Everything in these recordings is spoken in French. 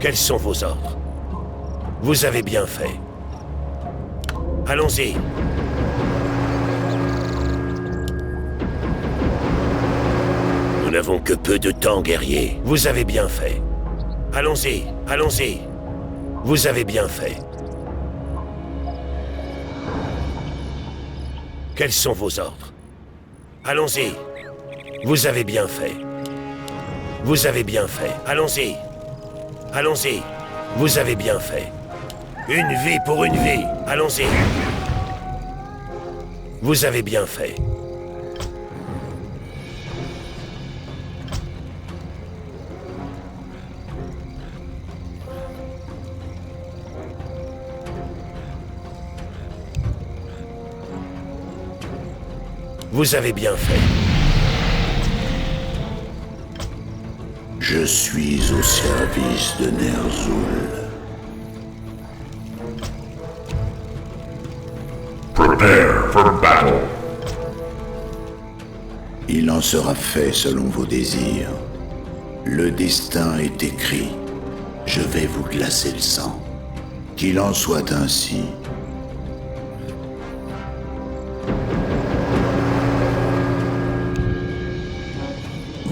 Quels sont vos ordres? Vous avez bien fait. Allons-y. Nous n'avons que peu de temps, guerrier. Vous avez bien fait. Allons-y, allons-y. Vous avez bien fait. Quels sont vos ordres? Allons-y. Vous avez bien fait. Vous avez bien fait. Allons-y. Allons-y. Vous avez bien fait. Une vie pour une vie. Allons-y. Vous avez bien fait. Vous avez bien fait. Je suis au service de Ner'zhul. Prepare for battle. Il en sera fait selon vos désirs. Le destin est écrit. Je vais vous glacer le sang. Qu'il en soit ainsi.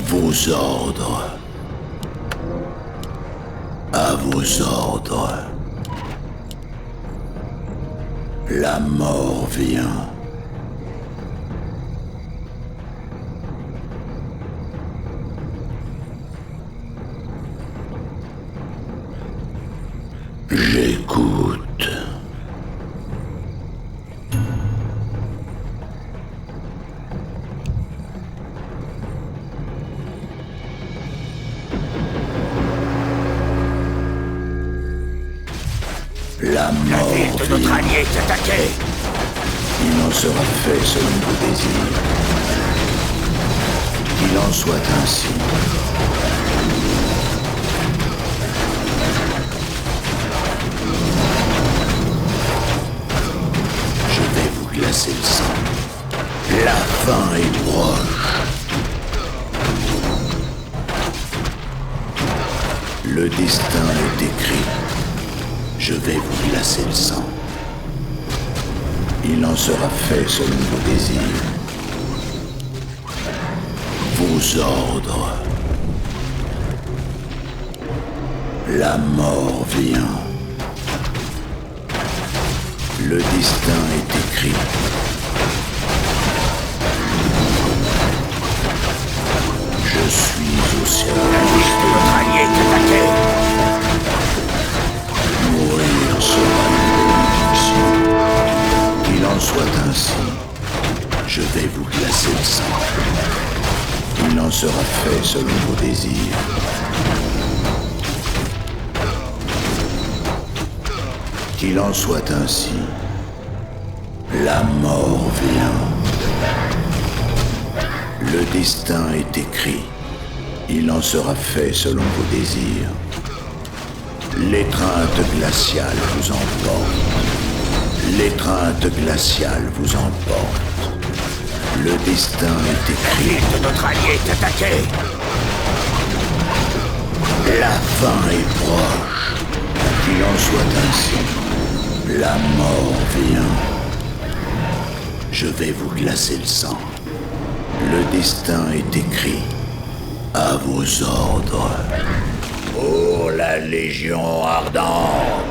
Vos ordres. À vos ordres. La mort vient. J'écoute. La mort De notre vient. allié est attaqué. Il en sera fait selon vos désirs. Qu'il en soit ainsi. Je vais vous glacer le sang. La fin est proche. Le destin est écrit. Je vais vous glacer le sang. Il en sera fait selon vos désirs. Vos ordres. La mort vient. Le destin est écrit. Je suis au service de Notre allié est attaqué. mourir sera une bénédiction. Qu'il en soit ainsi. Je vais vous glacer le sang. Il en sera fait selon vos désirs. Qu'il en soit ainsi. La mort vient. Le destin est écrit. Il en sera fait selon vos désirs. L'étreinte glaciale vous emporte. L'étreinte glaciale vous emporte. Le destin est écrit. De notre allié est attaqué. La fin est proche. Qu'il en soit ainsi. La mort vient. Je vais vous glacer le sang. Le destin est écrit. À vos ordres. Oh, la Légion ardente.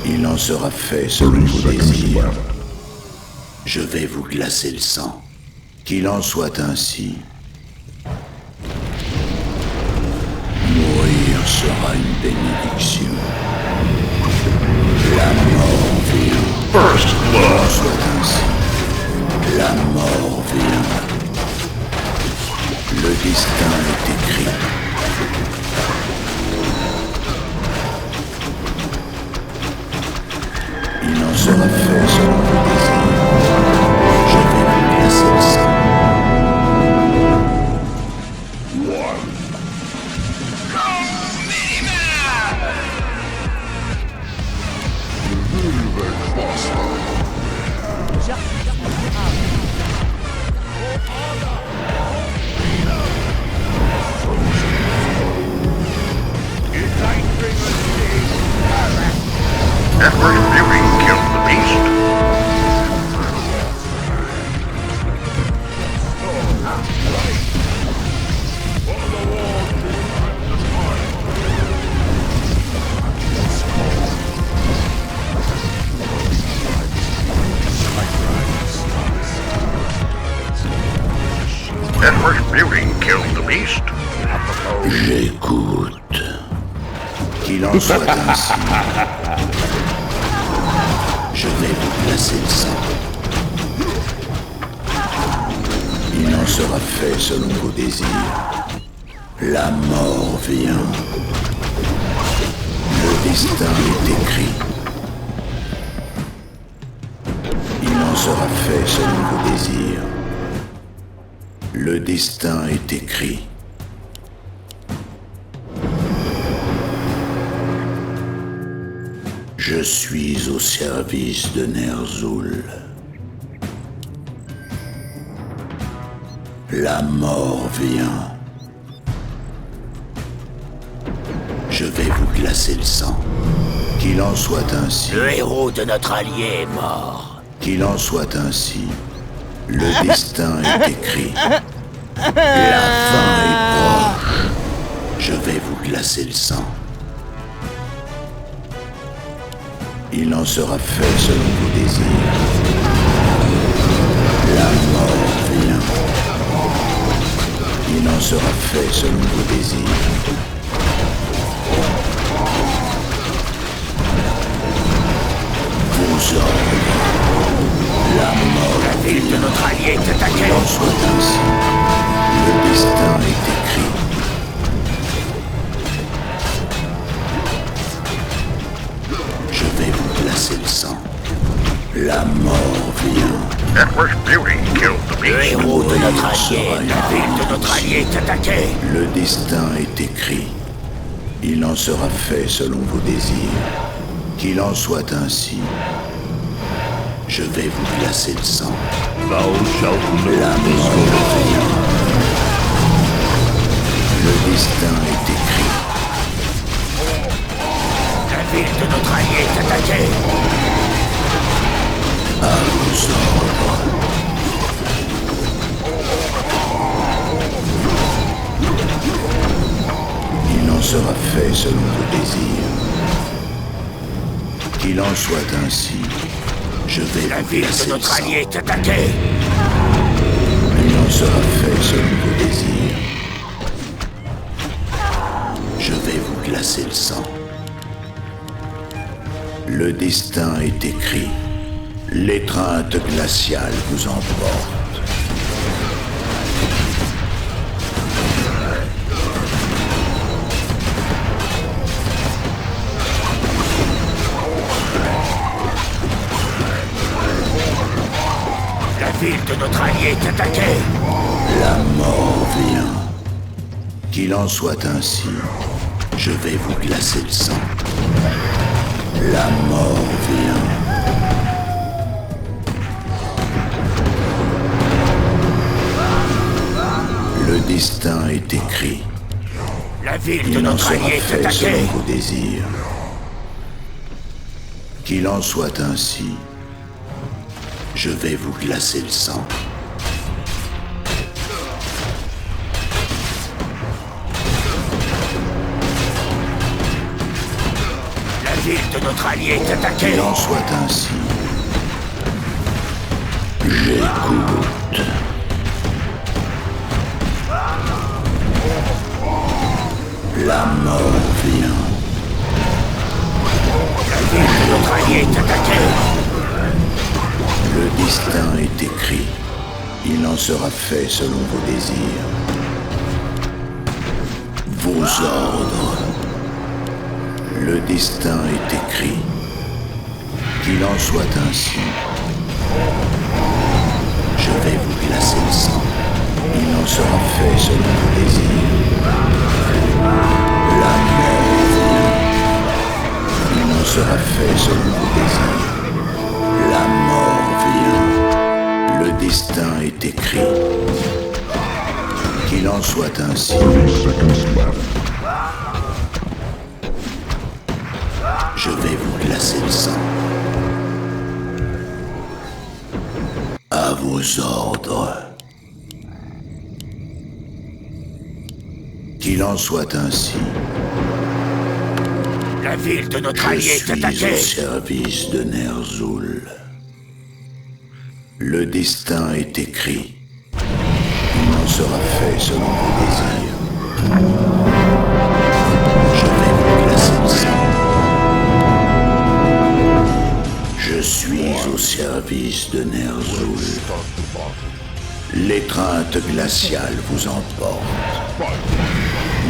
Il en sera fait selon vos désirs. Je vais vous glacer le sang. Qu'il en soit ainsi. Mourir sera une bénédiction. La mort vient. First Qu'il en blood. soit ainsi. La mort vient. Le destin est écrit. Il en sera fait selon vos désirs. Je vais vous glacer le sang. Ignite Emperor's beauty killed the beast. Emperor's beauty killed the beast. J'écoute. Qu'il en soit ainsi. Je vais vous glacer le sang. Il en sera fait selon vos désirs. La mort vient. Le destin est écrit. Il en sera fait selon vos désirs. Le destin est écrit. Je suis au service de Ner'zhul. La mort vient. Je vais vous glacer le sang. Qu'il en soit ainsi. Le héros de notre allié est mort. Qu'il en soit ainsi. Le destin est écrit. La fin est proche. Je vais vous glacer le sang. Il en sera fait selon vos désirs. La mort vient. Il en sera fait selon vos désirs. Vos ordres. La mort La ville de notre allié est attaquée. qu'il en soit ainsi. Le destin est écrit. Je vais vous glacer le sang. La mort vient. Emperor's beauty killed the Le beast. héros de notre allié, sera la ville de notre allié est attaquée. Le destin est écrit. Il en sera fait selon vos désirs. Qu'il en soit ainsi. Je vais vous glacer le sang. Thou shalt know La this mort vient. Le destin est écrit. La ville de notre allié est attaquée. À vos ordres. Il en sera fait selon vos désirs. Qu'il en soit ainsi. Je vais La vous ville glacer de le notre sang. allié est attaquée. Il en sera fait selon vos désirs. Je vais vous glacer le sang. Le destin est écrit. L'étreinte glaciale vous emporte. La ville de notre allié est attaquée. La mort vient. Qu'il en soit ainsi. Je vais vous glacer le sang. La mort vient. Le destin est écrit. La ville de Il en notre sera allié est fait selon attaquée. vos désirs. Qu'il en soit ainsi. Je vais vous glacer le sang. La ville de notre allié est attaquée. Qu'il en soit ainsi. J'écoute. La mort vient. La ville de notre allié est attaquée. Le destin est écrit. Il en sera fait selon vos désirs. Vos ordres. Le destin est écrit. Qu'il en soit ainsi. Je vais vous glacer le sang. Il en sera fait selon vos désirs. La mort vient. Il en sera fait selon vos désirs. La mort vient. Le destin est écrit. Qu'il en soit ainsi. Je vais vous glacer le sang. vos ordres. Qu'il en soit ainsi. La ville de notre allié Je est suis attaquée. au service de Ner'zhul. Le destin est écrit. Il en sera fait selon vos désirs. Je vais vous classer le sang. Je suis au service de Ner'zhul. L'étreinte glaciale vous emporte.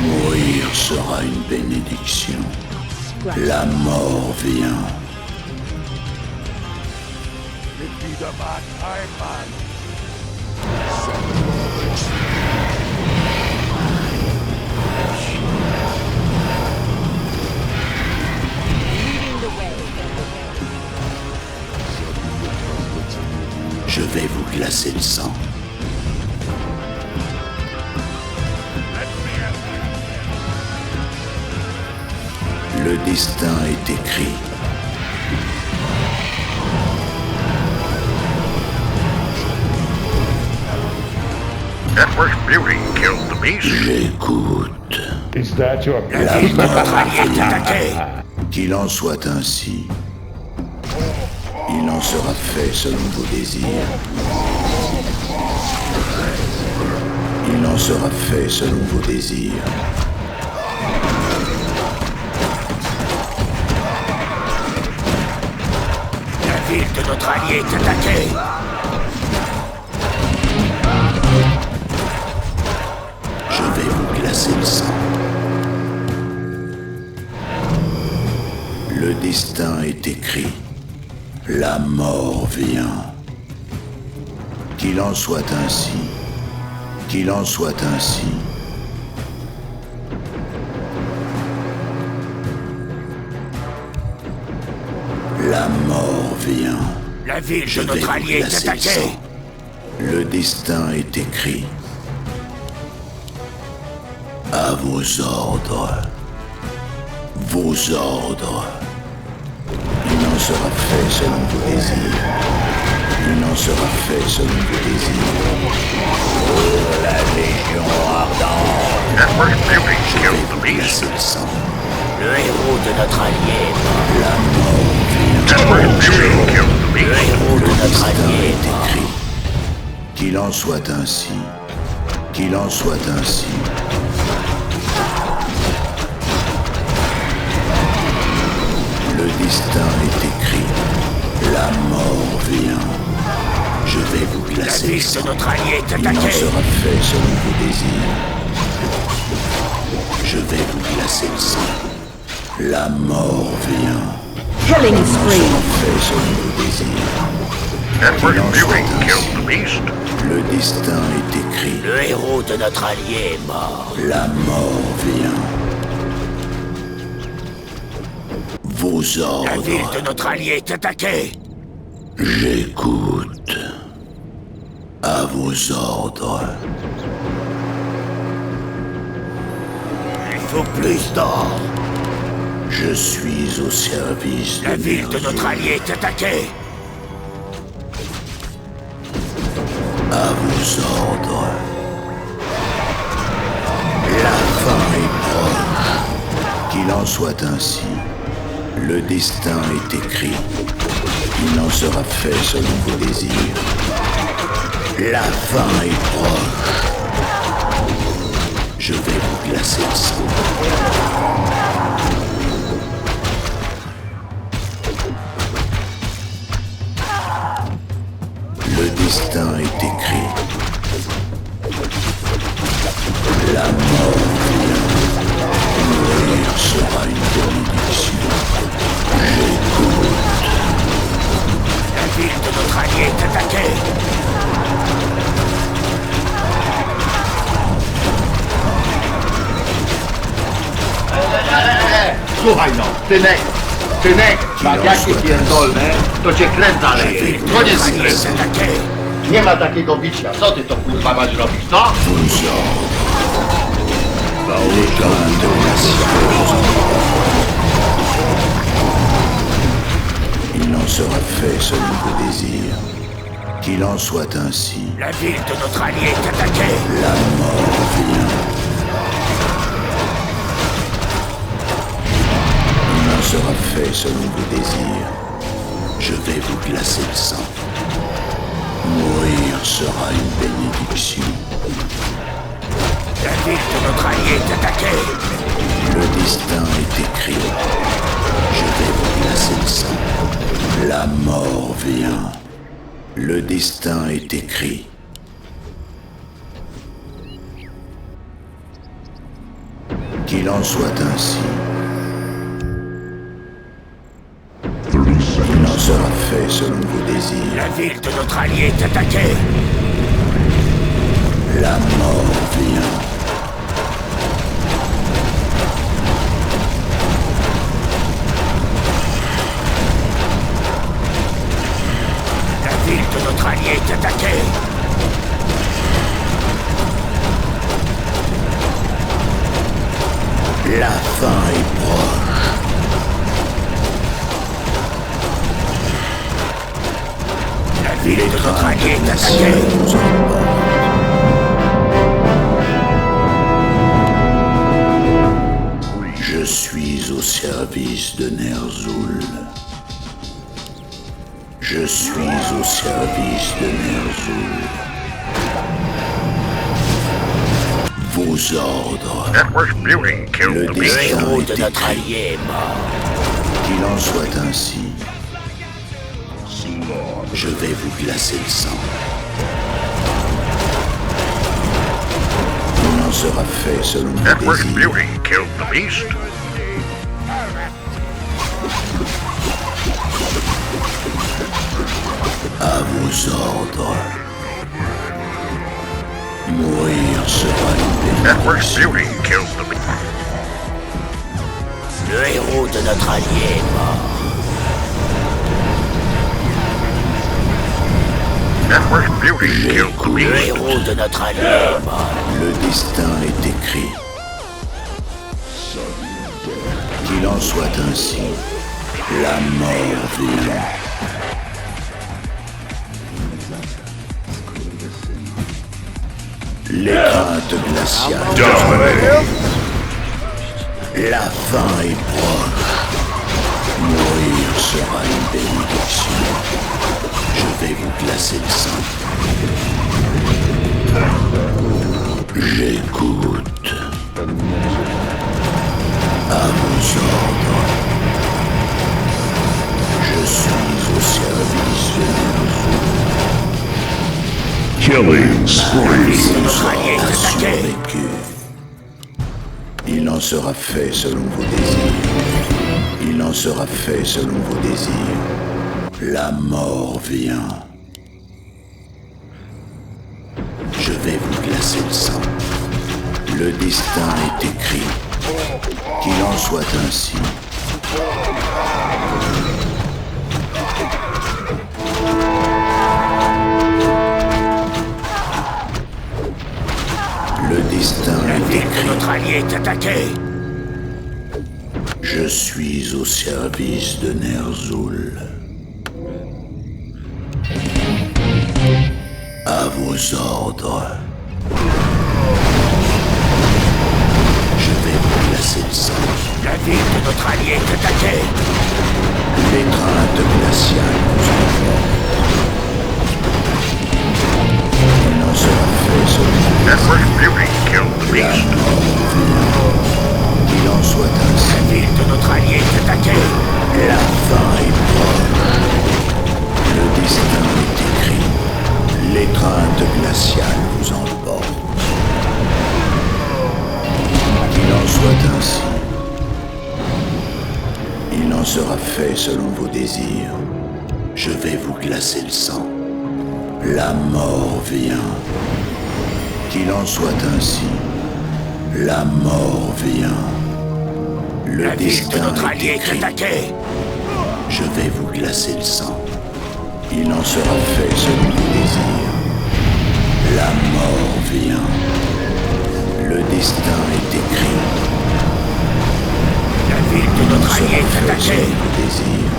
Mourir sera une bénédiction. La mort vient. Je vais vous glacer le sang. Le destin est écrit. Edward's beauty killed the beast. J'écoute. Is that your La ville de notre allié est attaquée. Qu'il en soit ainsi. Il en sera fait selon vos désirs. Il en sera fait selon vos désirs. La ville de notre allié est attaquée. Je vais vous glacer le sang. Le destin est écrit. La mort vient. Qu'il en soit ainsi. Qu'il en soit ainsi. La mort vient. La ville Je de vais notre vous allié est glacer le attaquée. sang. Le destin est écrit. À vos ordres. Vos ordres. Il en sera fait selon vos désirs. Il en sera fait selon vos désirs. Oh, la Légion ardente. Edward's beauty Je vais killed the vous beast. glacer le sang. Le héros de notre allié est mort. La mort vient. Edward's beauty killed the Le beast. héros de Le notre destin allié est est mort. écrit. Qu'il en soit ainsi. Qu'il en soit ainsi. Le destin est écrit. La mort vient. Je vais vous La glacer le ville de sang. notre allié est Il en attaquée. sera fait selon vos désirs. Je vais vous glacer le sang. La mort vient. Killing Il en spree. sera fait selon vos désirs. Edward's beauty killed the beast. Le destin est écrit. Le héros de notre allié est mort. La mort vient. Vos La ville ordres. de notre allié est attaquée. J'écoute. À vos ordres. Il faut plus d'or. Je suis au service La de ville de Ner'zhul. notre allié est attaquée. À vos ordres. La fin est proche. Qu'il en soit ainsi. Le destin est écrit. Il en sera fait selon vos désirs. La fin est proche. Je vais vous glacer le sang. Le destin est écrit. La mort vient. Mourir sera une bénédiction. J'écoute. La ville de notre allié est attaquée. Słuchaj no, Tynek, tak jakie pierdolne, to cię kręt La zaleje. ville de Koniec notre allié est krętu. attaquée. Nie ma takiego bicia. Co ty to kurwa masz robić, co? Vos ordres. L'étreinte glaciale vous emporte. Il en sera fait selon vos désirs. Qu'il en soit ainsi. La ville de notre allié est attaquée. La mort vient. Il en sera fait selon vos désirs. Je vais vous glacer le sang. Mourir sera une bénédiction. La ville de notre allié est attaquée. Le destin est écrit. Je vais vous glacer le sang. La mort vient. Le destin est écrit. Qu'il en soit ainsi. Il en sera fait selon vos désirs. La ville de notre allié est attaquée. La mort vient. La ville de notre allié est attaquée. La fin est proche. La ville de notre allié est La ciel attaquée. nous emporte. Je suis au service de Ner'zhul. Je suis au service de Ner'zhul. Vos ordres. Network Beauty killed Le the Le beast. héros destin de est notre écrit. allié est mort. Qu'il en soit ainsi. Je vais vous glacer le sang. Il en sera fait selon vos Network désirs. Beauty killed the beast. À vos ordres. Mourir sera une Network bénédiction. Beauty killed the beast. Le héros de notre allié est mort. Network Beauty killed the Le beast. héros de notre allié est mort. Le destin est écrit. Qu'il en soit ainsi. La mort vient. L'étreinte glaciale. La fin est proche. Mourir sera une bénédiction. Je vais vous glacer le sang. J'écoute. À vos ordres. Je suis au service de Ner'zhul. Killing spree. Notre allié est A attaqué. survécu. Il en sera fait selon vos désirs. Il en sera fait selon vos désirs. La mort vient. Je vais vous glacer le sang. Le destin est écrit. Qu'il en soit ainsi. Le destin La est ville de écrit. notre allié est attaquée. Je suis au service de Ner'zhul. À vos ordres. Je vais vous glacer le sang. La ville de notre allié est attaquée. L'étreinte glaciale nous emporte. Il en sera fait selon Network Beauty killed the la beast. mort vient. Qu'il en soit ainsi. La ville de notre allié est attaquée. La fin est proche. Le destin est écrit. L'étreinte glaciale vous emporte. Qu'il en soit ainsi. Il en sera fait selon vos désirs. Je vais vous glacer le sang. La mort vient. Qu'il en soit ainsi. La mort vient. Le La ville de destin notre est allié est écrit. attaquée. Je vais vous glacer le sang. Il en sera fait selon vos désirs. La mort vient. Le destin est écrit. La ville Il de en notre sera allié est fait attaquée. selon vos désirs.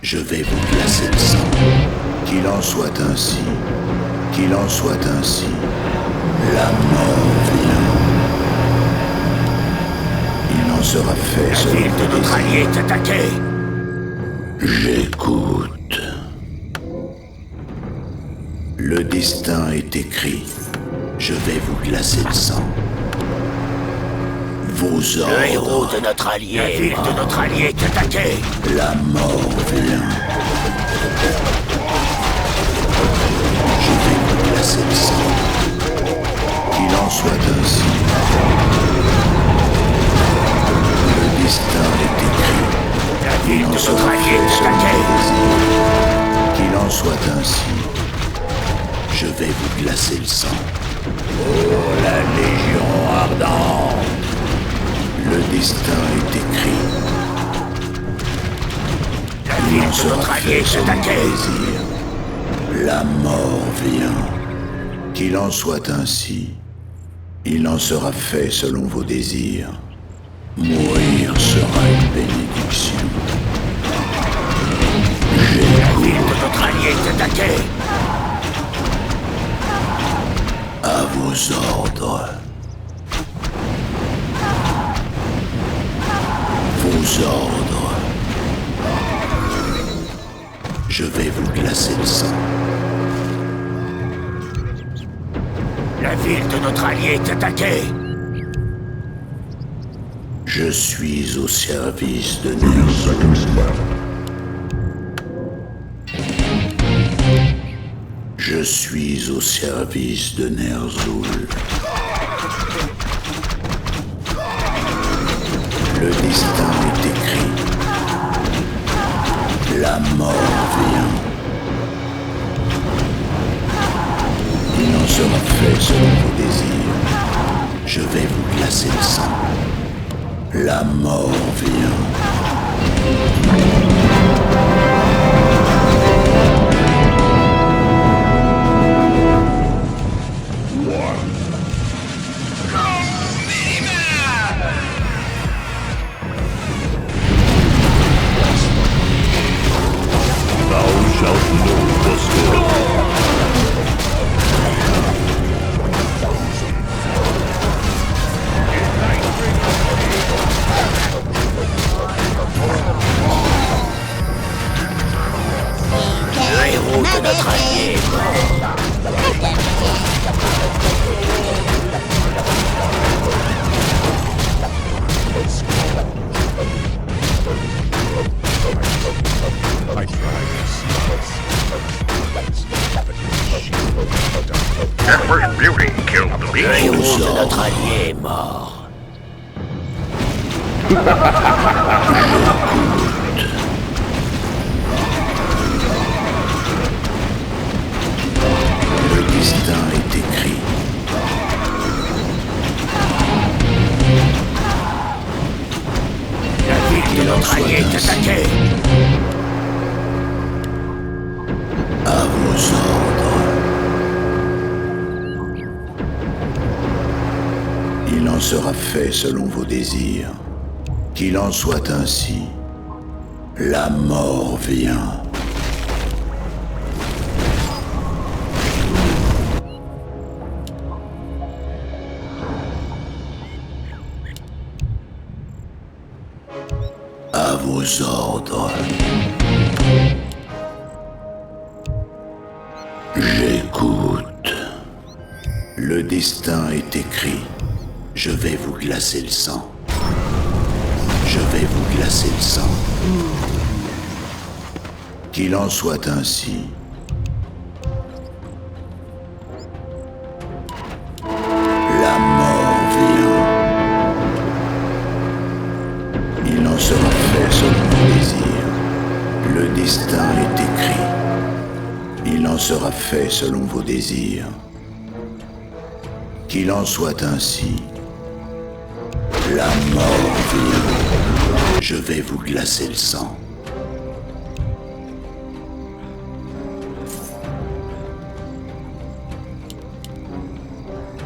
Je vais vous glacer le sang. Qu'il en soit ainsi. Qu'il en soit ainsi. La mort vient. Il en sera fait La selon ville de vos notre allié désirs. est attaquée. J'écoute. Le destin est écrit. Je vais vous glacer le sang. Vos Le héros ordres. de notre allié. La ville de notre allié est attaquée. La mort vient. Je vais vous glacer le sang. Qu'il en soit ainsi. Le destin est écrit. La ville Il en de sera notre allié fait est selon attaquée. vos désirs. Qu'il en soit ainsi. Je vais vous glacer le sang. Oh, la Légion ardente. Le destin est écrit. La Il ville en de sera notre allié fait est selon vos attaquée. désirs. La mort vient. Qu'il en soit ainsi. Il en sera fait selon vos désirs. Mourir sera une bénédiction. La ville de notre allié est attaquée. À vos ordres. Vos ordres. Je vais vous glacer le sang. La ville de notre allié est attaquée. Je suis au service de Ner'zhul. Je suis au service de Ner'zhul. Le destin est écrit. La mort vient. Il en sera fait selon vos désirs. Je vais vous glacer le sang. La mort vient. Le héros de notre allié est mort. Edward's beauty killed the Le beast. héros de notre allié est mort. Le destin est écrit. La ville de notre allié est attaquée. À vos ordres. Il en sera fait selon vos désirs. Qu'il en soit ainsi. La mort vient. À vos ordres. J'écoute. Le destin est écrit. Je vais vous glacer le sang. Je vais vous glacer le sang. Qu'il en soit ainsi. La mort vient. Il en sera fait selon vos désirs. Le destin est écrit. Il en sera fait selon vos désirs. Qu'il en soit ainsi. La mort vient. Je vais vous glacer le sang.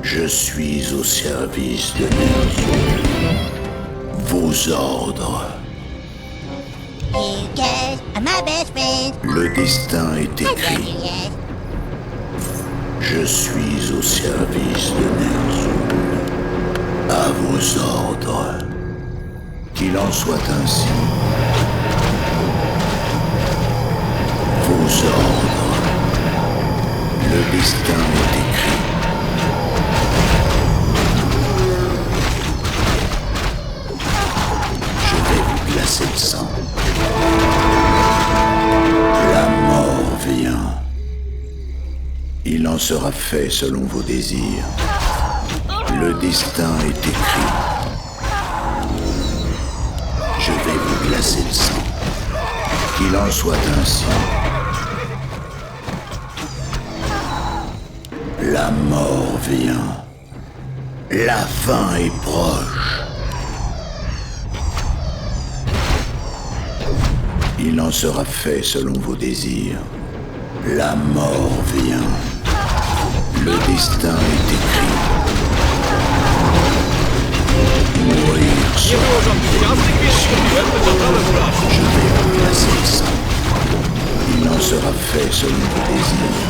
Je suis au service de Ner'zhul. Vos ordres. You guys are my best friends. Le destin est I love écrit. you, yes. Je suis au service de Ner'zhul. À vos ordres. Qu'il en soit ainsi. Vos ordres. Le destin est écrit. Je vais vous glacer le sang. La mort vient. Il en sera fait selon vos désirs. Le destin est écrit. Je vais vous glacer le sang. Qu'il en soit ainsi. La mort vient. La fin est proche. Il en sera fait selon vos désirs. La mort vient. Le destin est écrit. Mourir sera une bénédiction. Je vais vous placer le sang. Il en sera fait selon vos désirs.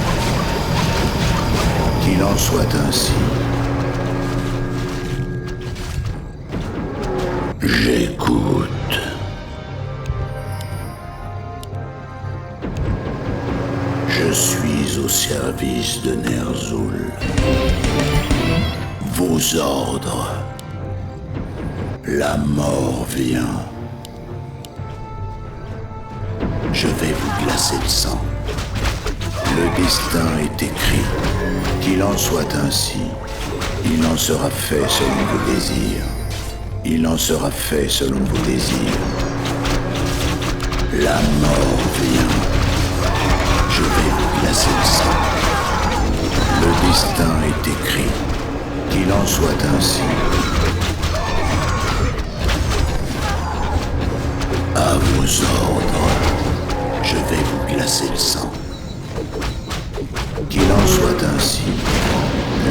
Qu'il en soit ainsi. J'écoute. Je suis au service de Ner'zhul. Vos ordres. La mort vient. Je vais vous glacer le sang. Le destin est écrit. Qu'il en soit ainsi. Il en sera fait selon vos désirs. Il en sera fait selon vos désirs. La mort vient. Je vais vous glacer le sang. Le destin est écrit. Qu'il en soit ainsi. À vos ordres. Je vais vous glacer le sang. Qu'il en soit ainsi.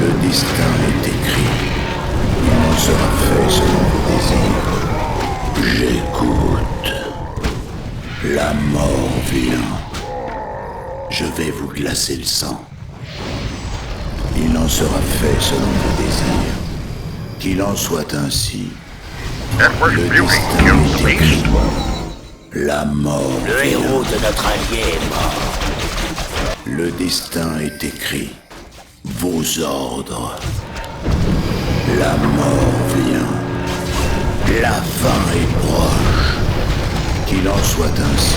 Le destin est écrit. Il en sera fait selon vos désirs. J'écoute. La mort vient. Je vais vous glacer le sang. Il en sera fait selon vos désirs. Qu'il en soit ainsi. Network Le Beauty destin kills est écrit. Beast. La mort Le vient. héros de notre allié est mort. Le destin est écrit. Vos ordres. La mort vient. La fin est proche. Qu'il en soit ainsi.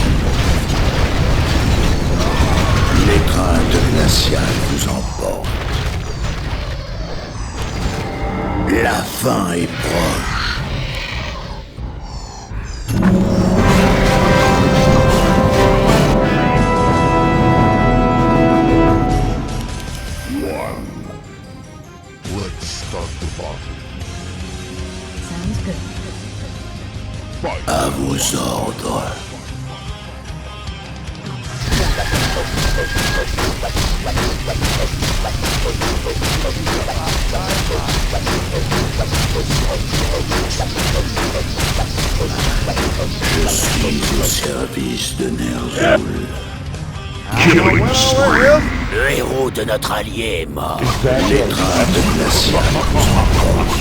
L'étreinte glaciale vous emporte. La fin est proche. Let's start the battle. Sounds good. À vos ordres. Je suis au service de Ner'zhul. Killing spree. Le héros de notre allié est mort. L'étreinte glaciale vous emporte.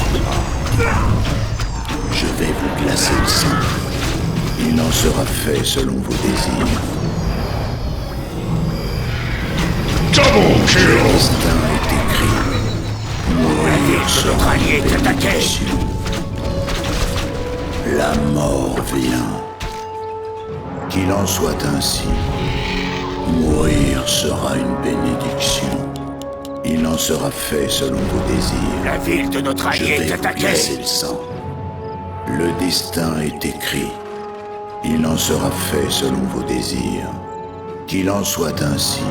Je vais vous glacer le sang. Il en sera fait selon vos désirs. Double Le kill. destin est écrit. Mourir sera Notre allié une est attaqué. bénédiction. La mort vient. Qu'il en soit ainsi. Mourir sera une bénédiction. Il en sera fait selon vos désirs. La ville de notre Je allié vais est vous attaquée. glacer le sang. Le destin est écrit. Il en sera fait selon vos désirs. Qu'il en soit ainsi.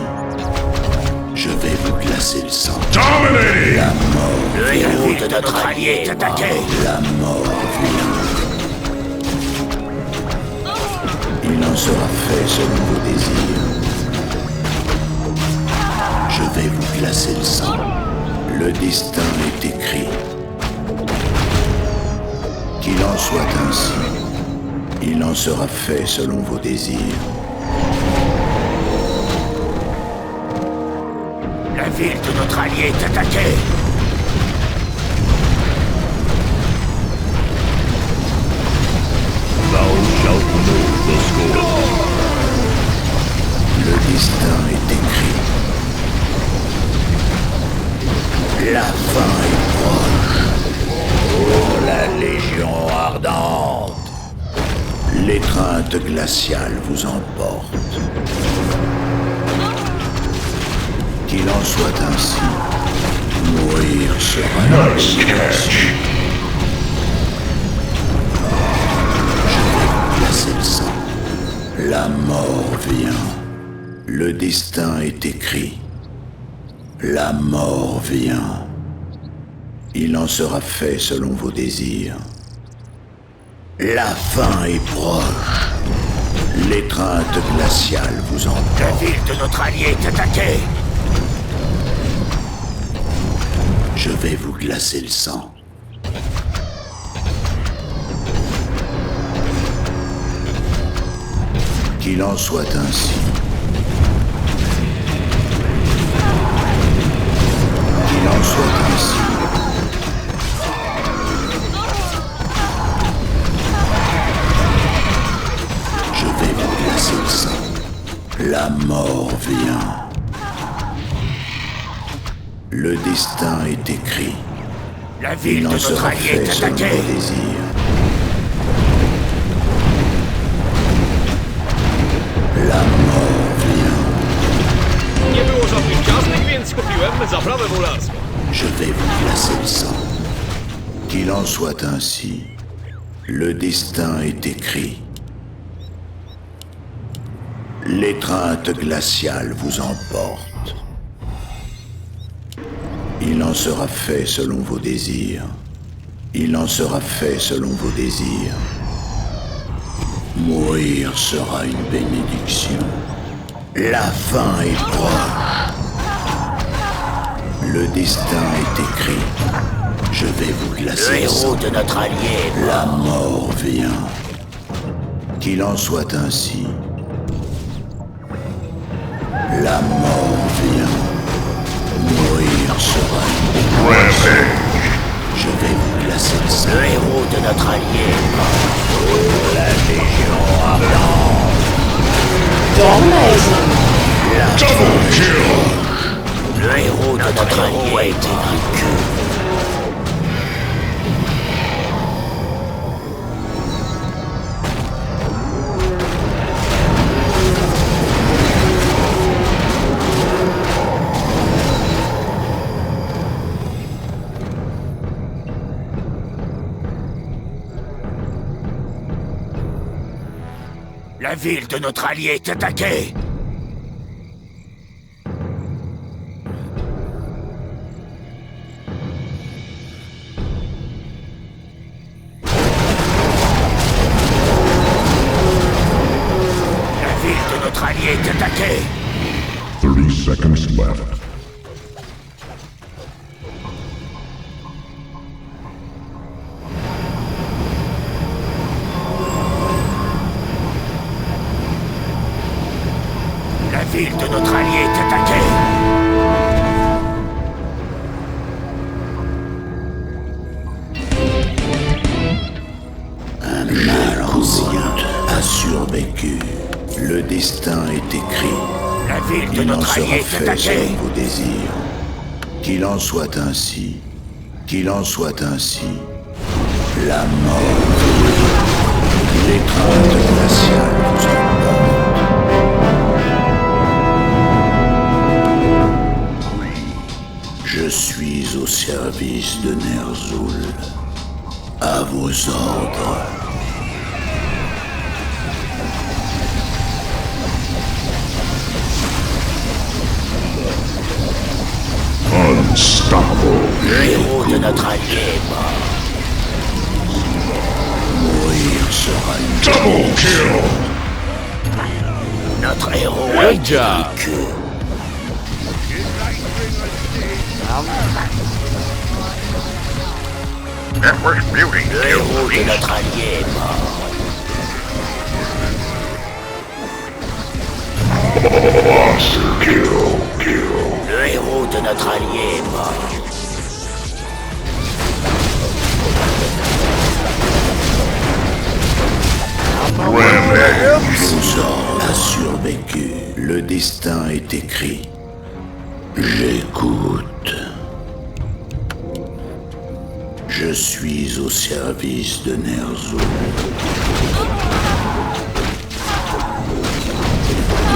Je vais vous glacer le sang. Dominating. La mort, Le héros de notre allié est attaqué. la mort vient. Il en sera fait selon vos désirs. Je vais vous glacer le sang. Le destin est écrit. Qu'il en soit ainsi. Il en sera fait selon vos désirs. La ville de notre allié est attaquée. Thou shalt know the score. Le destin est écrit. La fin est proche. Oh, la Légion ardente. L'étreinte glaciale vous emporte. Qu'il en soit ainsi. Mourir sera une bénédiction. Placer le sang. La mort vient. Le destin est écrit. La mort vient. Il en sera fait selon vos désirs. La fin est proche. L'étreinte glaciale vous La emporte. ville de notre allié est attaquée. Je vais vous glacer le sang. Qu'il en soit ainsi. Qu'il en soit ainsi. Je vais vous glacer le sang. La mort vient. Le destin est écrit. La ville Il de en notre sera allié fait est selon attaquée. vos désirs. La mort vient. Nie było żadnych ciastek, więc kupiłem zaprawę mulaską. Je vais vous glacer le sang. Qu'il en soit ainsi. Le destin est écrit. L'étreinte glaciale vous emporte. Il en sera fait selon vos désirs. Il en sera fait selon vos désirs. Mourir sera une bénédiction. La fin est proche. Le destin est écrit. Je vais vous Le glacer le héros sang. de notre allié est mort. La mort vient. Qu'il en soit ainsi. La mort vient. Mourir sera une Rampage. Je vais vous glacer le sang. Le héros de notre allié est mort. La Légion ardente. Double kill. Le héros de notre allié a été vaincu. La ville de notre allié est attaquée. La ville de notre allié est attaquée. 30 seconds left. La ville de notre allié est attaquée. Un mal ancien a survécu. Le destin est écrit. La ville de Il en notre allié sera est fait attaquée. selon vos désirs. Qu'il en soit ainsi. Qu'il en soit ainsi. La mort vient. L'étreinte glaciale vous emporte. Je suis au service de Ner'zhul. À vos ordres. Unstoppable. Le héros de notre allié est mort. Mourir sera une Double kill. Notre héros a été vaincu. Network muting Le killed héros the de beast. notre allié est mort. Monster kill. Le héros de notre allié est mort. Vos ordres a survécu. Le destin est écrit. J'écoute. Je suis au service de Ner'zhul.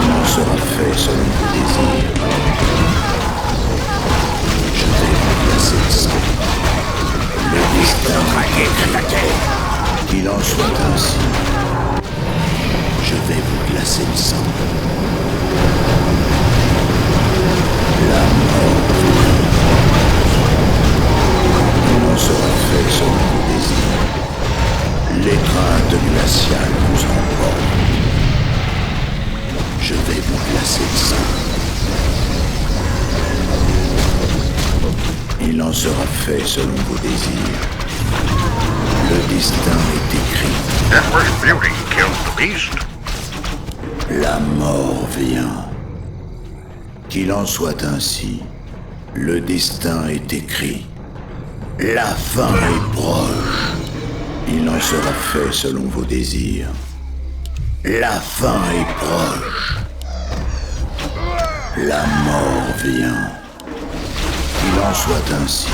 Il en sera fait selon vos désirs. Je vais vous placer le sang. Le destin est écrit. Qu'il en soit ainsi. Je vais vous glacer le sang. La mort vient. Il en sera fait selon vos désirs. L'étreinte glaciale vous emporte. Je vais vous glacer le sang. Il en sera fait selon vos désirs. Le destin est écrit. Deathworks Beauty kills the beast. La mort vient. Qu'il en soit ainsi. Le destin est écrit. La fin est proche. Il en sera fait selon vos désirs. La fin est proche. La mort vient. Qu'il en soit ainsi.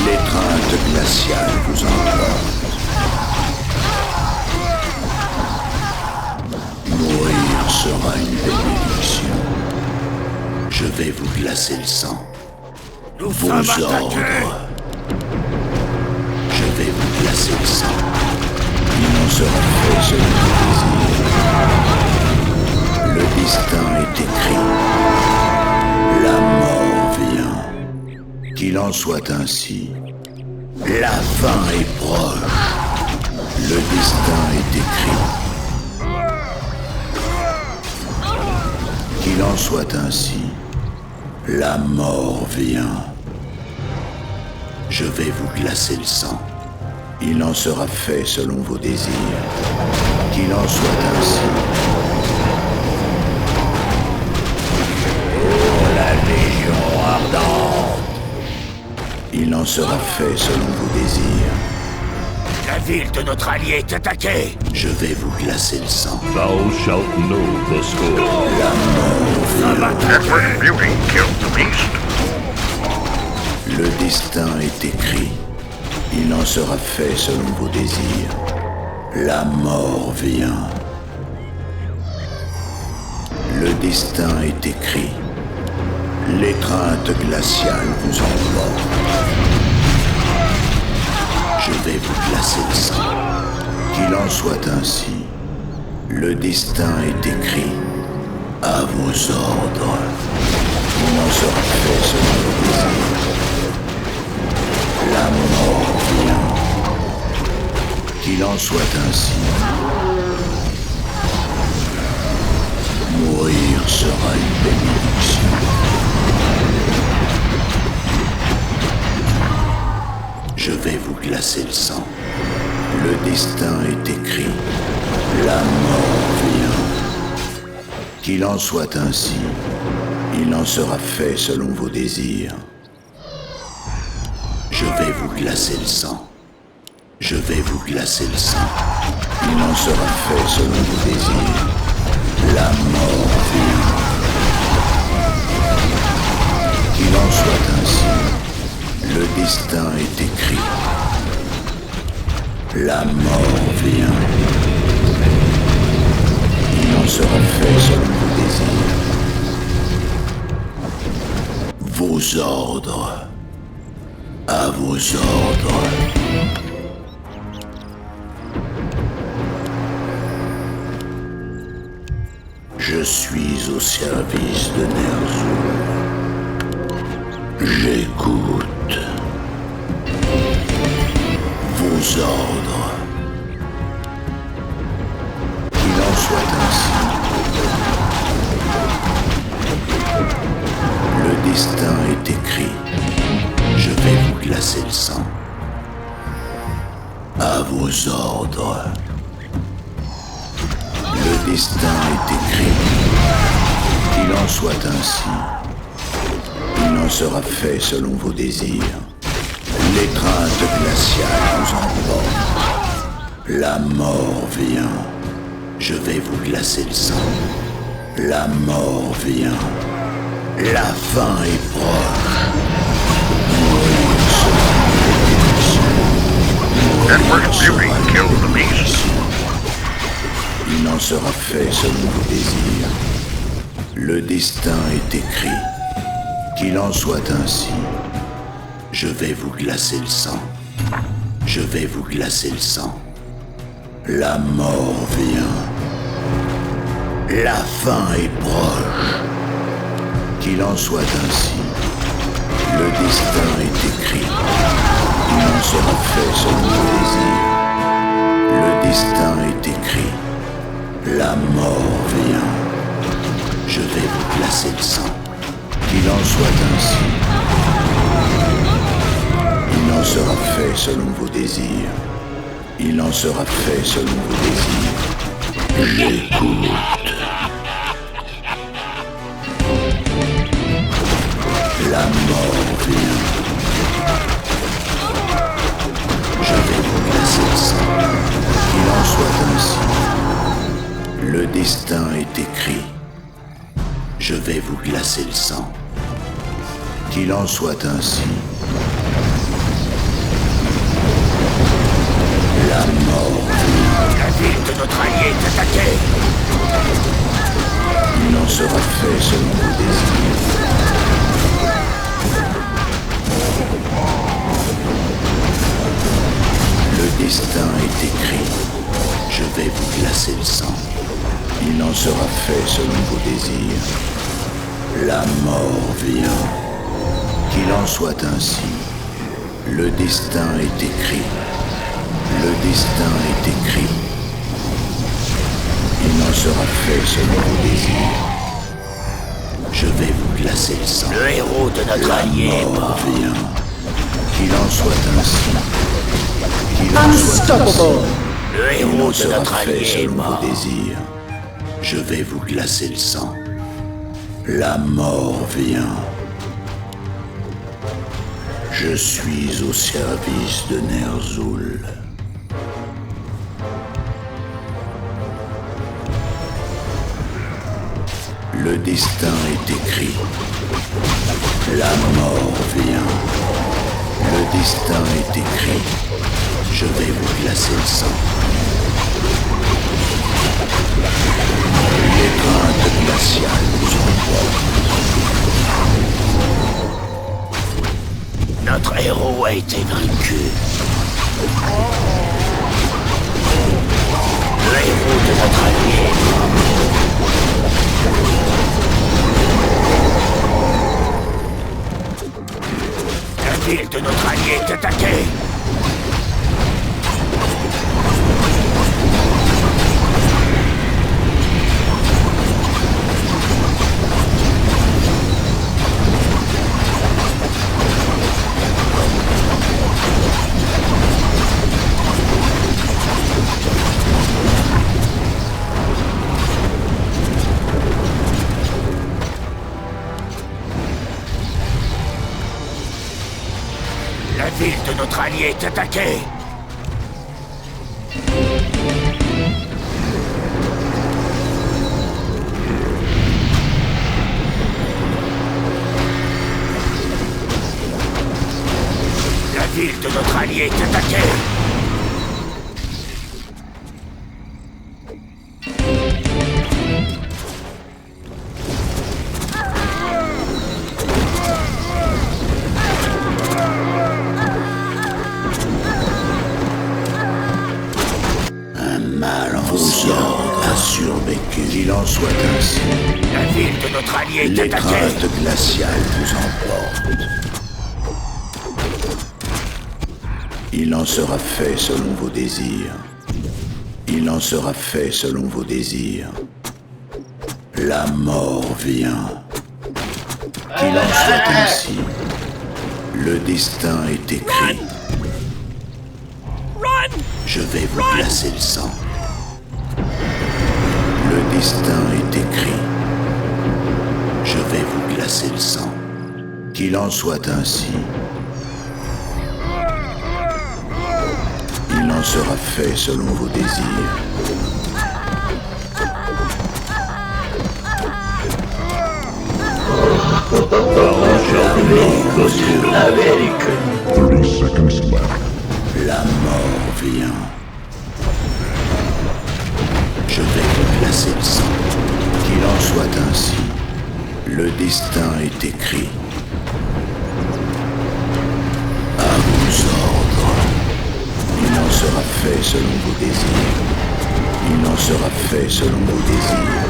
L'étreinte glaciale vous emporte. Mourir sera une bénédiction. Je vais vous glacer le sang. Vos ordres. Je vais vous glacer le sang. Il en sera fait selon vos désirs. Le destin est écrit. La mort vient. Qu'il en soit ainsi. La fin est proche. Le destin est écrit. Qu'il en soit ainsi. La mort vient. Je vais vous glacer le sang. Il en sera fait selon vos désirs. Qu'il en soit ainsi. Oh, la Légion ardente. Il en sera fait selon vos désirs. La ville de notre allié est attaquée. Je vais vous glacer le sang. Thou shalt know the score. La mort vient. Deathworks Beauty kills the beast. Le destin est écrit. Il en sera fait selon vos désirs. La mort vient. Le destin est écrit. L'étreinte glaciale vous emporte. Je vais vous glacer le sang. Qu'il en soit ainsi. Le destin est écrit. À vos ordres. Il en sera fait selon vos désirs. La mort vient. Qu'il en soit ainsi. Mourir sera une bénédiction. Je vais vous glacer le sang. Le destin est écrit. La mort vient. Qu'il en soit ainsi. Il en sera fait selon vos désirs. Je vais vous glacer le sang. Je vais vous glacer le sang. Il en sera fait selon vos désirs. La mort vient. Qu'il en soit ainsi. Le destin est écrit. La mort vient. Il en sera fait selon vos désirs. Vos ordres. À vos ordres. Je suis au service de Ner'zhul. J'écoute. Vos ordres. Qu'il en soit ainsi. Le destin est écrit. Je vais vous glacer le sang. À vos ordres. Le destin est écrit. Qu'il en soit ainsi. Il en sera fait selon vos désirs. L'étreinte glaciale vous emporte. La mort vient. Je vais vous glacer le sang. La mort vient. La fin est proche. Network beauty killed the beast. Il en sera fait selon vos désirs. Le destin est écrit. Qu'il en soit ainsi. Je vais vous glacer le sang. Je vais vous glacer le sang. La mort vient. La fin est proche. Qu'il en soit ainsi. Le destin est écrit. Il en sera fait selon vos désirs. Le destin est écrit. La mort vient. Je vais vous glacer le sang. Qu'il en soit ainsi. Il en sera fait selon vos désirs. Il en sera fait selon vos désirs. J'écoute. La mort vient. Je vais vous glacer le sang. Qu'il en soit ainsi. Le destin est écrit. Je vais vous glacer le sang. Qu'il en soit ainsi. La mort vient. La ville de notre allié est attaquée. Il en sera fait selon vos désirs. Le destin est écrit. Je vais vous glacer le sang. Il en sera fait selon vos désirs. La mort vient. Qu'il en soit ainsi. Le destin est écrit. Le destin est écrit. Il en sera fait selon vos désirs. Je vais vous glacer le sang. Le héros de notre La allié est mort mort. vient. Qu'il en soit ainsi. Qu'il en soit ainsi. Le Il héros en de sera notre fait allié est selon mort. vos désirs. Je vais vous glacer le sang. La mort vient. Je suis au service de Ner'zhul. Le destin est écrit. La mort vient. Le destin est écrit. Je vais vous glacer le sang. L'étreinte glaciale vous emporte. Notre héros a été vaincu. Le héros de notre allié est mort. La ville de notre allié est attaquée. La ville de notre allié est attaquée. La ville de notre allié est attaquée. Vos ordres a survécu. Qu'il en soit ainsi. La ville de notre allié est attaquée. L'étreinte glaciale vous emporte. Il en sera fait selon vos désirs. Il en sera fait selon vos désirs. La mort vient. Qu'il en soit ainsi. Le destin est écrit. Je vais vous glacer le sang. Le destin est écrit. glacer le sang. Qu'il en soit ainsi. Il en sera fait selon vos désirs. Avec 30 seconds left. La mort vient. Je vais vous glacer le sang. Qu'il en soit ainsi. Le destin est écrit. À vos ordres. Il en sera fait selon vos désirs. Il en sera fait selon vos désirs.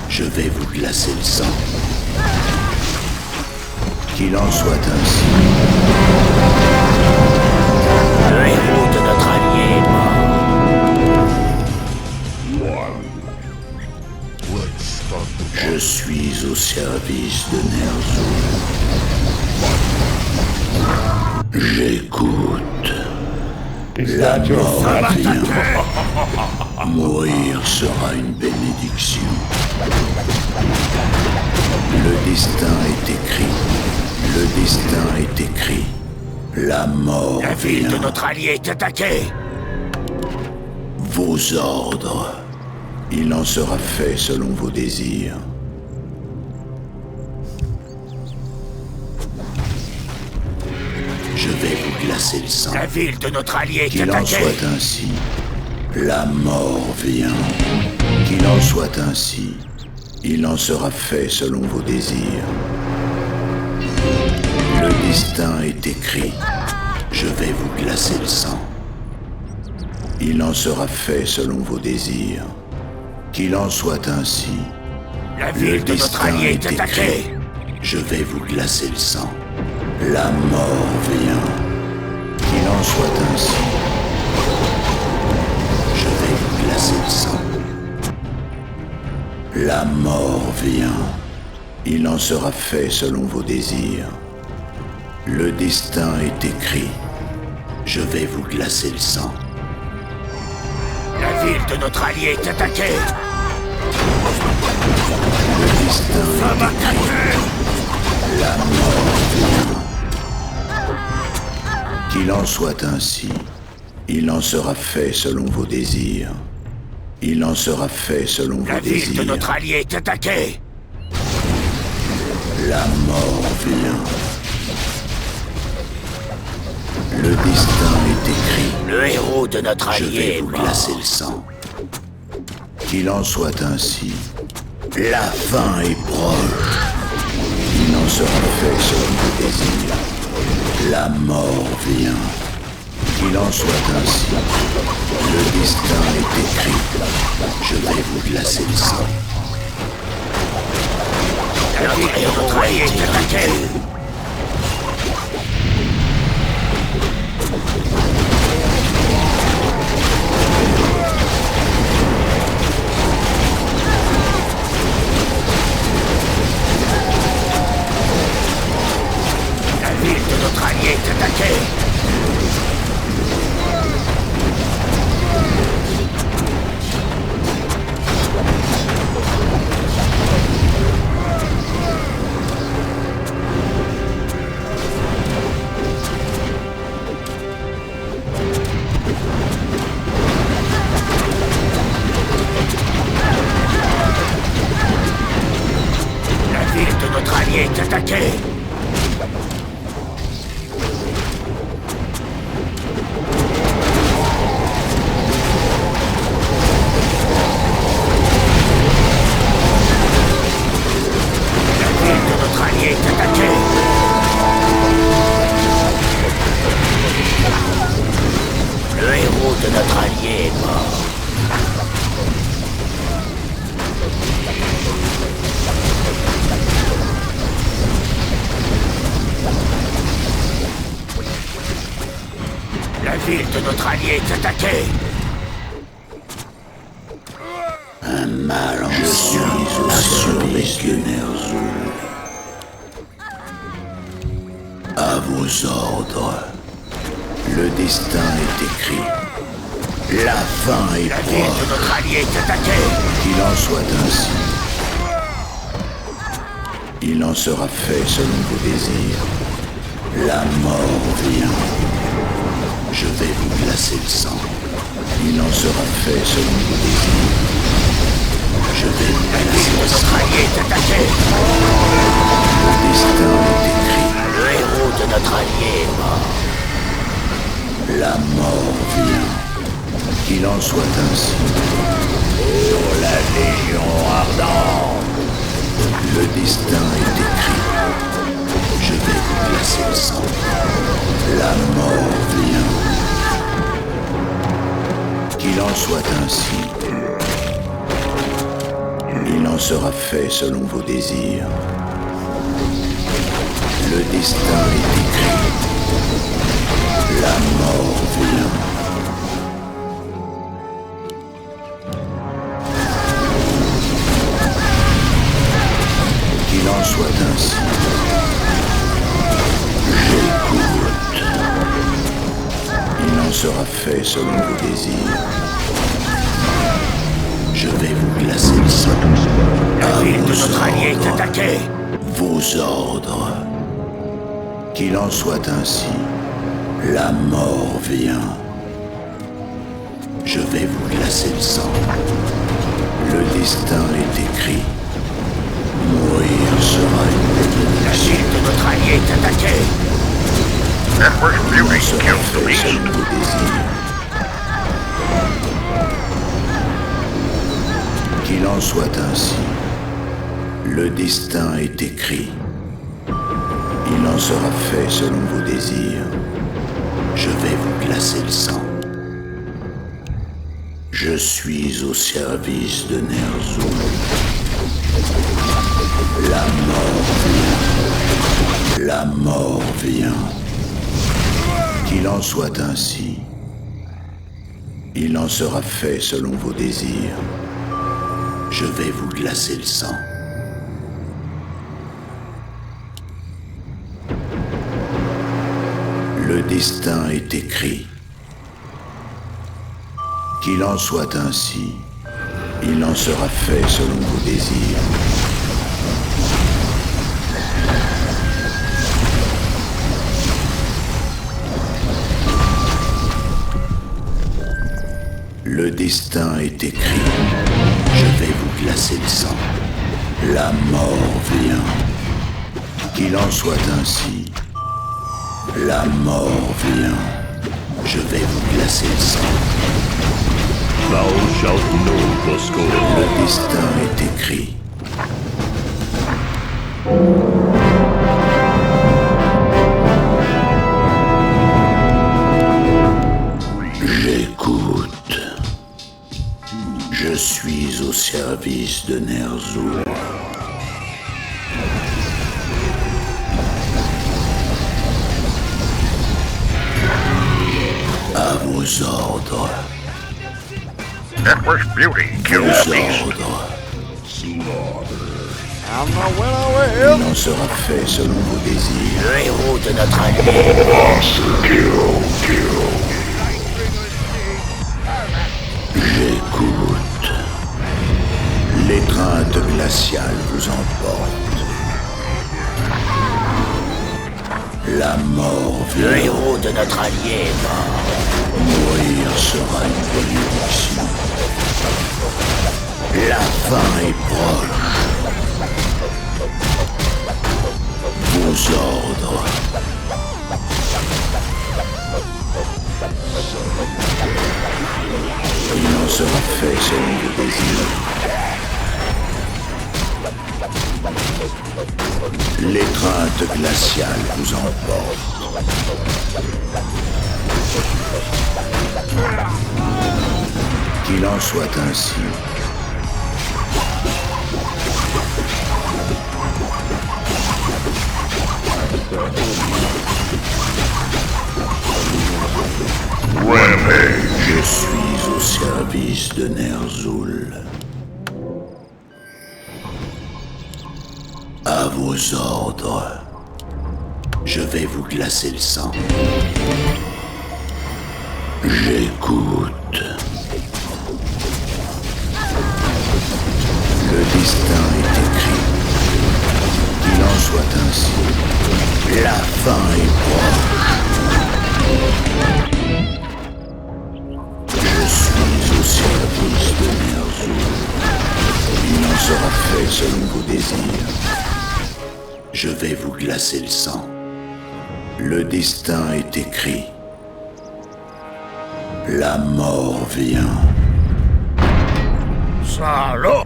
Je vais vous glacer le sang. Qu'il en soit ainsi. Le héros de notre allié est mort. Je suis au service de Ner'zhul. J'écoute. La mort vient. Mourir sera une bénédiction. Le destin est écrit. Le destin est écrit. La mort La ville de vient. notre allié est attaquée. Vos ordres. Il en sera fait selon vos désirs. Je vais vous glacer le sang. La ville de notre allié est Qu'il en attaquée. soit ainsi. La mort vient. Qu'il en soit ainsi. Il en sera fait selon vos désirs. Le destin est écrit. Je vais vous glacer le sang. Il en sera fait selon vos désirs. Qu'il en soit ainsi. La Le ville de notre destin allié est est attaquée. écrit. Je vais vous glacer le sang. La mort vient. Qu'il en soit ainsi. Je vais vous glacer le sang. La mort vient. Il en sera fait selon vos désirs. Le destin est écrit. Je vais vous glacer le sang. La ville de notre allié est attaquée. Le destin est écrit. La mort vient. Qu'il en soit ainsi. Il en sera fait selon vos désirs. Il en sera fait selon La vos ville de désirs. notre allié est attaquée. La mort vient. Le destin est écrit. Le héros de notre Je allié vais est vous mort. glacer le sang. Qu'il en soit ainsi. La fin est proche. Il en sera fait selon vos désirs. La mort vient. Qu'il en soit ainsi. Le destin est écrit. Je vais vous glacer le sang. La ville de notre allié est attaquée. La ville de notre allié est attaquée. La ville de notre allié est attaquée. La ville de notre allié est attaquée. Le héros de notre allié est mort. La ville de notre allié est attaquée. Un mal en suis au service de Ner'zhul. À vos ordres. Le destin est écrit. La fin est La ville de proche. notre allié est attaquée. Qu'il en soit ainsi. Il en sera fait selon vos désirs. La mort vient. Je vais vous glacer le sang. Il en sera fait selon vos désirs. Je vais vous glacer le sang. Notre allié est attaqué. Le destin est écrit. Le héros de notre allié est mort. La mort vient. Qu'il en soit ainsi. Pour la Légion ardente. Le destin est écrit. Je vais vous glacer le sang. La mort vient. Qu'il en soit ainsi. Il en sera fait selon vos désirs. Le destin est écrit. La mort vient. Qu'il en soit ainsi. J'écoute. Il en sera fait selon vos désirs. Je vais vous glacer le sang. La ville de vos notre allié est ordres. attaquée. Vos ordres. Qu'il en soit ainsi. La mort vient. Je vais vous glacer le sang. Le destin est écrit. Mourir sera une La bénédiction. ville de notre allié est attaquée. Emperor's Il beauty sera kills the fait beast. selon vos désirs. Qu'il en soit ainsi. Le destin est écrit. Il en sera fait selon vos désirs. Je vais vous glacer le sang. Je suis au service de Ner'zhul. La mort vient. La mort vient. Qu'il en soit ainsi. Il en sera fait selon vos désirs. Je vais vous glacer le sang. Le destin est écrit. Qu'il en soit ainsi. Il en sera fait selon vos désirs. Le destin est écrit. Je vais vous glacer le sang. La mort vient. Qu'il en soit ainsi. La mort vient. Je vais vous glacer le sang. Thou shalt know the score. Le destin est écrit. J'écoute. Je suis au service de Ner'zhul. À vos ordres. Emperor's beauty kills the Vos beast. ordres. Il en sera fait selon vos désirs. Le héros de notre allié. J'écoute. L'étreinte glaciale vous emporte. La mort Le vient. héros de notre allié est mort. Mourir sera une bénédiction. La fin est proche. Vos ordres. Il en sera fait selon vos désirs. L'étreinte glaciale vous emporte. Qu'il en soit ainsi. Je suis au service de Ner'zhul. À vos ordres. Je vais vous glacer le sang. J'écoute. Le destin est écrit. soit ainsi. La fin est proche. Je suis au service de Ner'zhul. Il en sera fait selon vos désirs. Je vais vous glacer le sang. Le destin est écrit. La mort vient. Salaud!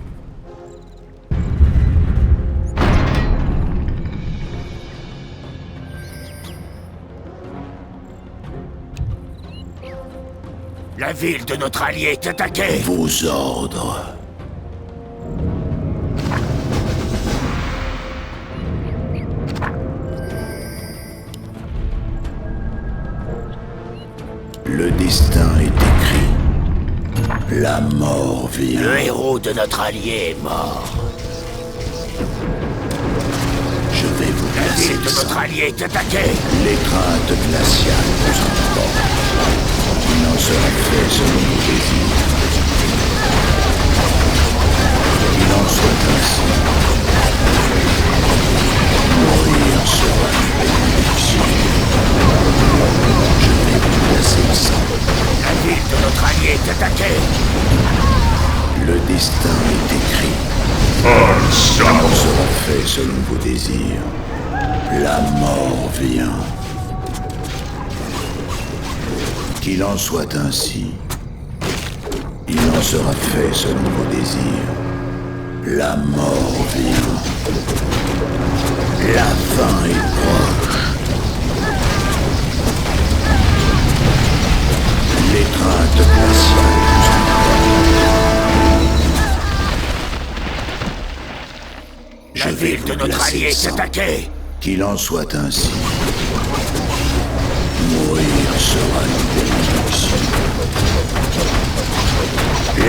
La ville de notre allié est attaquée! Vos ordres. Le destin est écrit. La mort vient. Le héros de notre allié est mort. Je vais vous La glacer ville le de sang. notre allié est attaquée! L'étreinte glaciale vous emporte. Il en sera fait selon vos désirs. Qu'il en soit ainsi. Mourir sera une bénédiction. Je vais vous glacer le sang. La ville de notre allié est attaquée! Le destin est écrit. Il en sera fait selon vos désirs. La mort vient. Qu'il en soit ainsi. Il en sera fait selon vos désirs. La mort vient. La fin est proche. L'étreinte glaciale vous emporte. La ville de notre allié est attaquée! Qu'il en soit ainsi. Mourir sera une bénédiction.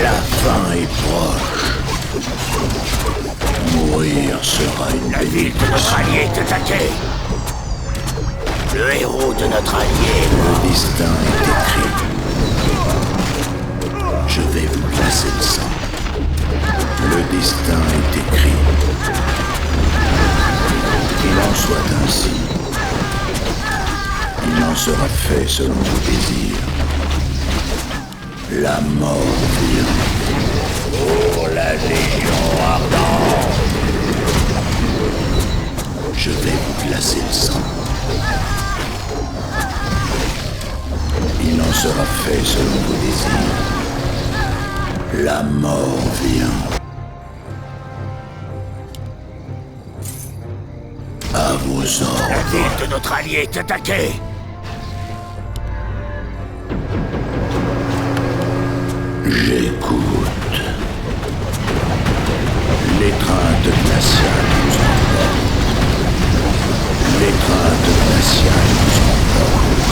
La fin est proche. Mourir sera une La ville de notre bénédiction. allié est attaquée! Le héros de notre allié est mort. Le destin est écrit. Je vais vous glacer le sang. Le destin est écrit. Qu'il en soit ainsi. Il en sera fait selon vos désirs. La mort vient. Pour la Légion ardente. Je vais vous glacer le sang. Il en sera fait selon vos désirs. La mort vient. À vos La ordres. ville de notre allié est attaquée! J'écoute. L'étreinte glaciale vous emporte. L'étreinte glaciale vous emporte.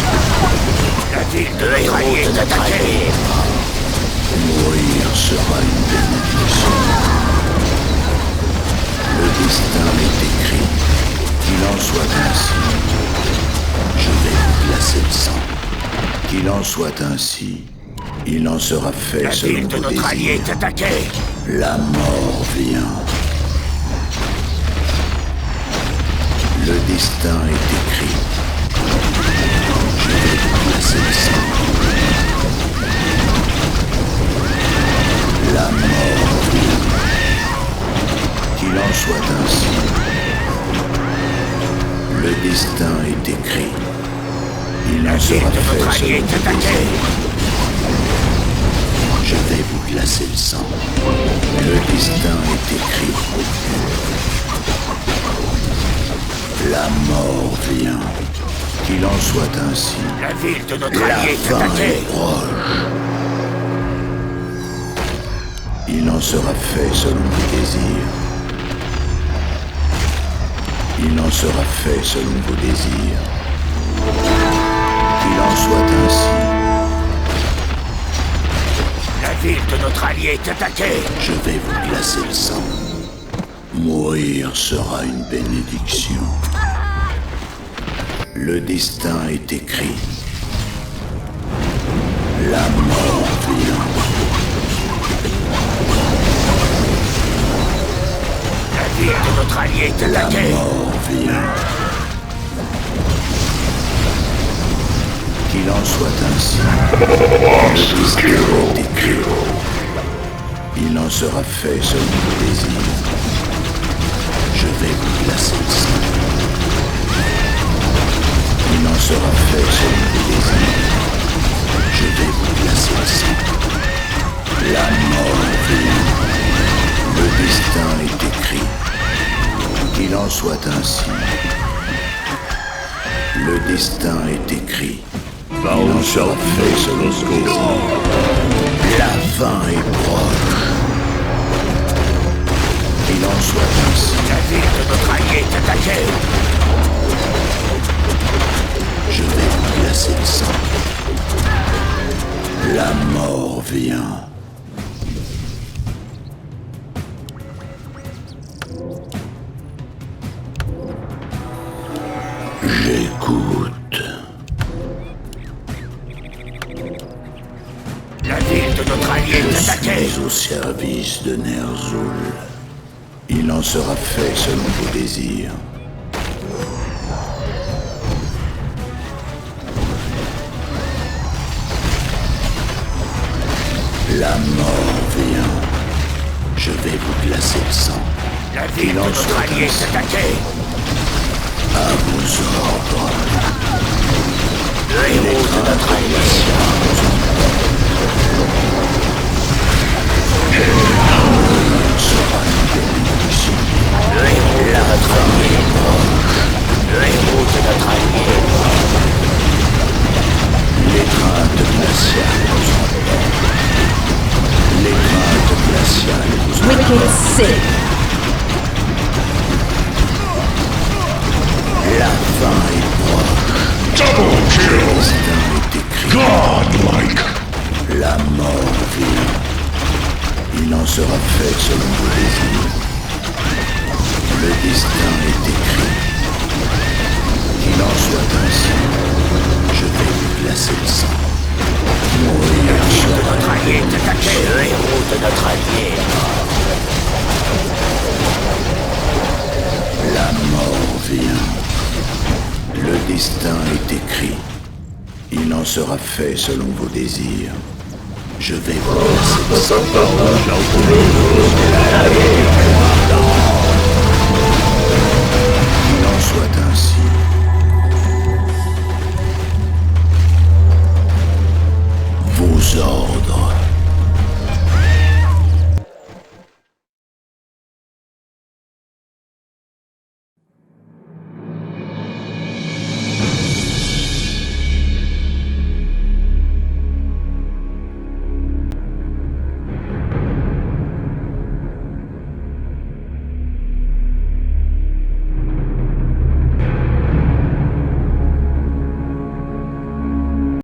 La ville de notre allié est attaquée! Mourir sera une bénédiction. Le destin est écrit. Qu'il en soit ainsi. Je vais vous glacer le sang. Qu'il en soit ainsi. Il en sera fait La selon ville de vos notre allié désirs. est attaquée! La mort vient. Le destin est écrit. Je vais vous glacer le sang. La mort vient. Qu'il en soit ainsi. Le destin est écrit. Il La en ville sera de notre fait allié selon est vos attaquée! désirs. Je vais vous glacer le sang. Le destin est écrit. La mort vient. Qu'il en soit ainsi. La ville de notre La allié est fin attaquée! est proche. Il en sera fait selon vos désirs. Il en sera fait selon vos désirs. Qu'il en soit ainsi. La ville de notre allié est attaquée! Je vais vous glacer le sang. Mourir sera une bénédiction. Le destin est écrit. La mort vient. La ville de notre notre allié est La attaqué. mort vient. Qu'il en soit ainsi. Le destin est écrit. Il en sera fait selon vos désirs. Je vais vous glacer le sang. Il en sera fait selon vos désirs. Je vais vous glacer le sang. La mort vient. Le destin est écrit. Qu'il en soit ainsi. Le destin est écrit. Thou shalt know the score. La fin est proche. Qu'il en soit ainsi. La ville de notre allié est attaquée. Je vais vous glacer le sang. La mort vient. J'écoute. La ville de notre allié est Je attaquée. suis au service de Ner'zhul. Il en sera fait selon vos désirs. La mort vient. Je vais vous glacer le sang. La ville de notre allié est attaquée. À vos ordres. Le héros de notre allié. Le héros de notre allié. Le héros de notre allié. L'étreinte glaciale vous emporte. L'étreinte glaciale vous emporte. Wicked sick. La fin est proche. Double Le kill! destin est écrit. Godlike! La mort vient. Il en sera fait selon vos désirs. Le destin est écrit. Qu'il en soit ainsi. Je vais vous glacer le sang. Mourir sera Notre allié est attaqué. Le héros de notre allié. la mort vient. Le destin est écrit. Il en sera fait selon vos désirs. Je vais vous glacer le sang. Thou shalt know the score.